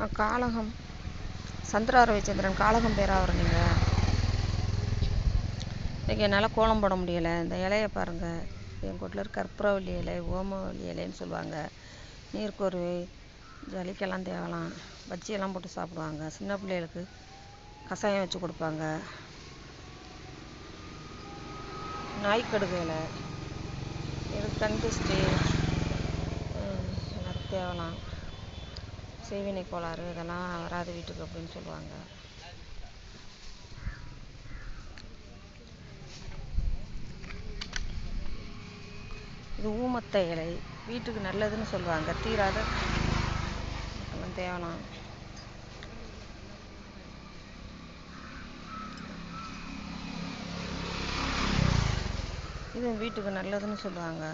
காளகம் சந்திரா ரவிச்சந்திரன் காளகம் பேராவர் நீங்கள். இன்றைக்கி என்னால் கோலம் போட முடியலை. இந்த இலையை பாருங்கள். எங்கள் வீட்டில் கற்பூரவல்லி இலை, ஓமவல்லி இலைன்னு சொல்லுவாங்க. நீர்க்கோர்வை, ஜலிக்கெல்லாம் தேவலாம், பஜ்ஜியெல்லாம் போட்டு சாப்பிடுவாங்க. சின்ன பிள்ளைகளுக்கு கஷாயம் வச்சு கொடுப்பாங்க. நாய்க்கடுகு இலை, இது கண்டிஸ்ட்டு எனக்கு தேவலாம். செய்வினை கோளாறு இதெல்லாம் வராது வீட்டுக்கு அப்படின்னு சொல்லுவாங்க. இது ஊமத்தை இலை, வீட்டுக்கு நல்லதுன்னு சொல்லுவாங்க. தீராத தேவலாம். இது வீட்டுக்கு நல்லதுன்னு சொல்லுவாங்க.